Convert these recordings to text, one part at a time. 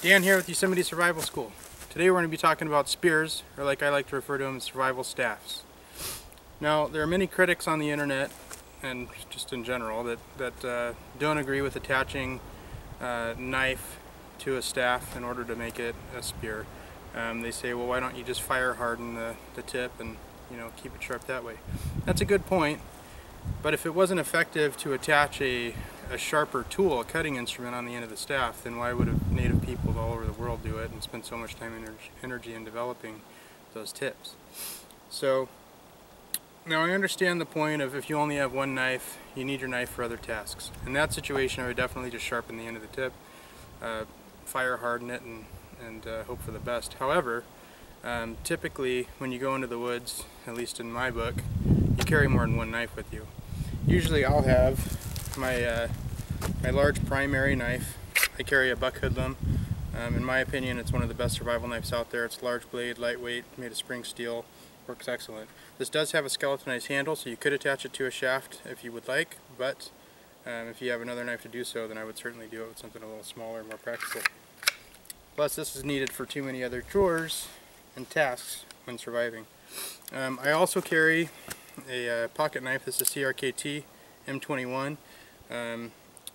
Dan here with Yosemite Survival School. Today we're going to be talking about spears, or like I like to refer to them, survival staffs. Now, there are many critics on the internet, and just in general, that don't agree with attaching a knife to a staff in order to make it a spear. They say, well, why don't you just fire harden the tip and keep it sharp that way? That's a good point, but if it wasn't effective to attach a sharper tool, a cutting instrument on the end of the staff, then why would native people all over the world do it and spend so much time and energy in developing those tips? So now I understand the point of if you only have one knife, you need your knife for other tasks. In that situation, I would definitely just sharpen the end of the tip, fire harden it, and hope for the best. However, typically when you go into the woods, at least in my book, you carry more than one knife with you. Usually I'll have my large primary knife. I carry a buck hoodlum. In my opinion, it's one of the best survival knives out there. It's large blade, lightweight, made of spring steel, works excellent. This does have a skeletonized handle, so you could attach it to a shaft if you would like, but if you have another knife to do so, then I would certainly do it with something a little smaller, more practical. Plus, this is needed for too many other chores and tasks when surviving. I also carry a pocket knife. This is CRKT M21.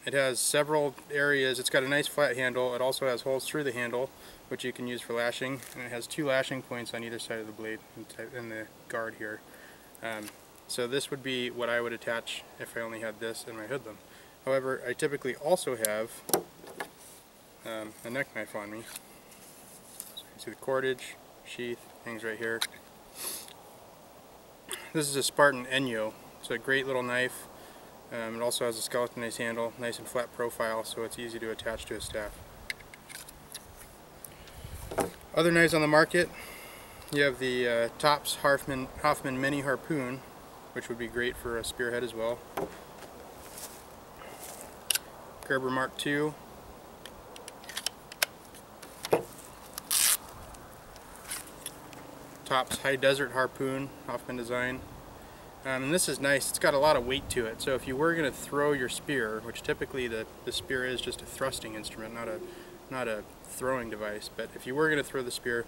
It has several areas. It's got a nice flat handle. It also has holes through the handle, which you can use for lashing, and it has two lashing points on either side of the blade in the guard here. So this would be what I would attach if I only had this in my hoodlum. However, I typically also have a neck knife on me. So you can see the cordage, sheath, hangs right here. This is a Spartan Enyo. It's a great little knife. It also has a skeletonized handle, nice and flat profile, so it's easy to attach to a staff. Other knives on the market, you have the Tops Hoffman Mini Harpoon, which would be great for a spearhead as well. Gerber Mark II. Tops High Desert Harpoon, Hoffman design. And this is nice. It's got a lot of weight to it, so if you were going to throw your spear, which typically the spear is just a thrusting instrument, not a throwing device, but if you were going to throw the spear,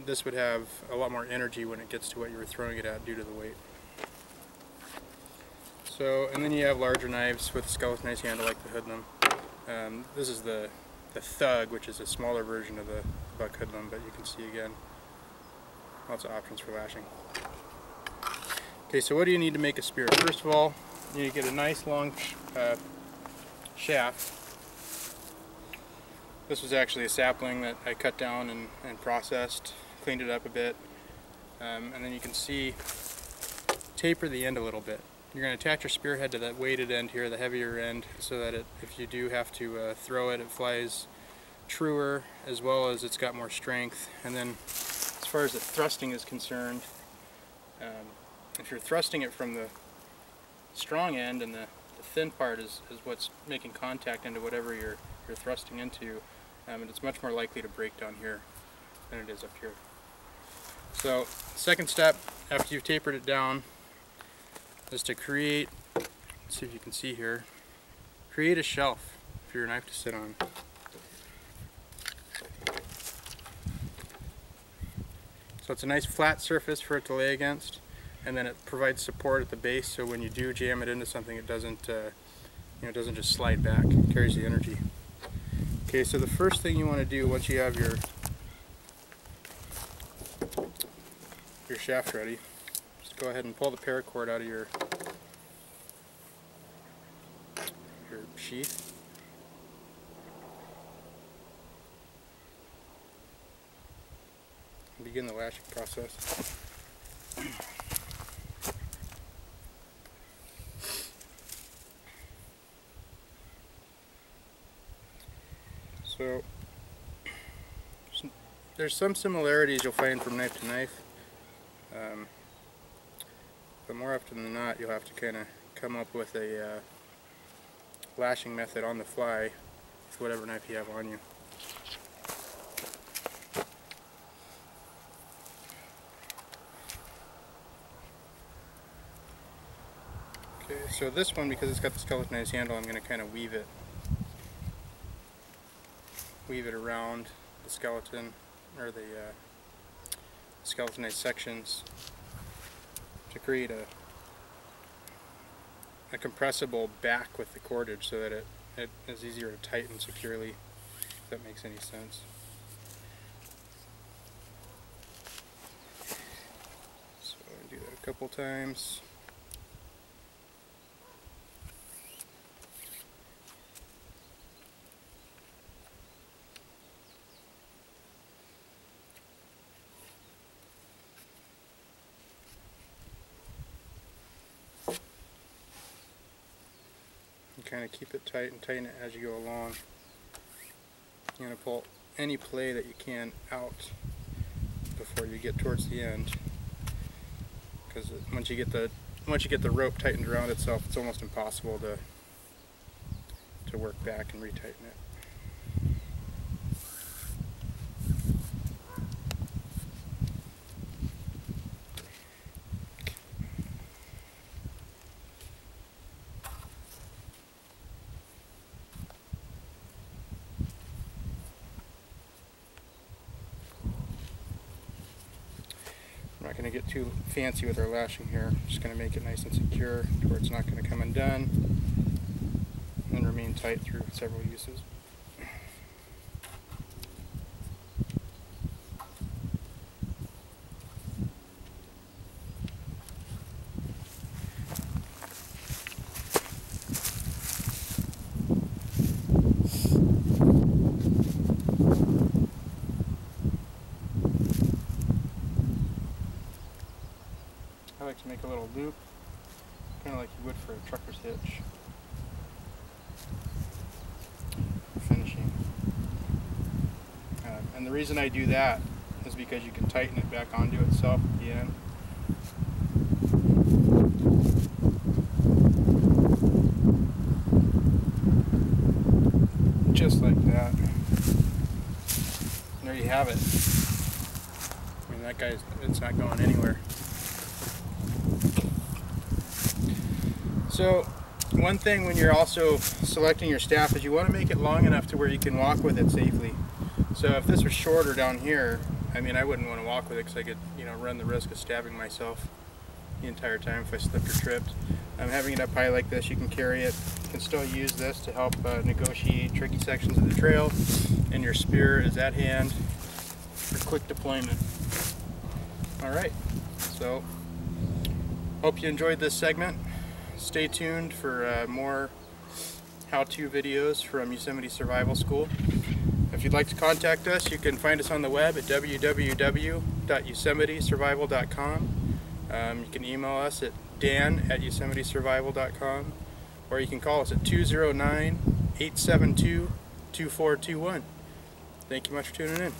this would have a lot more energy when it gets to what you were throwing it at due to the weight. So, and then you have larger knives with a skeletonized handle like the hoodlum. This is the Thug, which is a smaller version of the buck hoodlum, but you can see again, lots of options for lashing. Okay, so what do you need to make a spear? First of all, you need to get a nice long shaft. This was actually a sapling that I cut down and processed, cleaned it up a bit, and then you can see, taper the end a little bit. You're going to attach your spearhead to that weighted end here, the heavier end, so that if you do have to throw it, it flies truer, as well as it's got more strength. And then as far as the thrusting is concerned, if you're thrusting it from the strong end and the thin part is what's making contact into whatever you're thrusting into, and it's much more likely to break down here than it is up here. So, second step, after you've tapered it down, is to create, let's see if you can see here, create a shelf for your knife to sit on. So it's a nice flat surface for it to lay against, and then it provides support at the base, so when you do jam it into something, it doesn't it doesn't just slide back. It carries the energy. Okay, so the first thing you want to do once you have your shaft ready, just go ahead and pull the paracord out of your sheath. And begin the lashing process. So there's some similarities you'll find from knife to knife, but more often than not you'll have to kind of come up with a lashing method on the fly with whatever knife you have on you. Okay, so this one, because it's got the skeletonized handle, I'm going to kind of weave it. weave it around the skeleton, or the skeletonized sections, to create a compressible back with the cordage so that it is easier to tighten securely, if that makes any sense. So I do that a couple times. Kind of keep it tight and tighten it as you go along. You're going to pull any play that you can out before you get towards the end, because once you get the rope tightened around itself, it's almost impossible to work back and retighten it. I'm not going to get too fancy with our lashing here. I'm just going to make it nice and secure to where it's not going to come undone and remain tight through several uses. I like to make a little loop, kind of like you would for a trucker's hitch, for finishing. And the reason I do that is because you can tighten it back onto itself at the end. Just like that. And there you have it. I mean, that guy's, it's not going anywhere. So one thing when you're also selecting your staff is you want to make it long enough to where you can walk with it safely. So if this was shorter down here, I mean, I wouldn't want to walk with it because I could, you know, run the risk of stabbing myself the entire time if I slipped or tripped. Having it up high like this, you can carry it. You can still use this to help negotiate tricky sections of the trail, and your spear is at hand for quick deployment. Alright, so hope you enjoyed this segment. Stay tuned for more how-to videos from Yosemite Survival School. If you'd like to contact us, you can find us on the web at www.yosemitesurvival.com. You can email us at dan@yosemitesurvival.com, or you can call us at 209-872-2421. Thank you much for tuning in.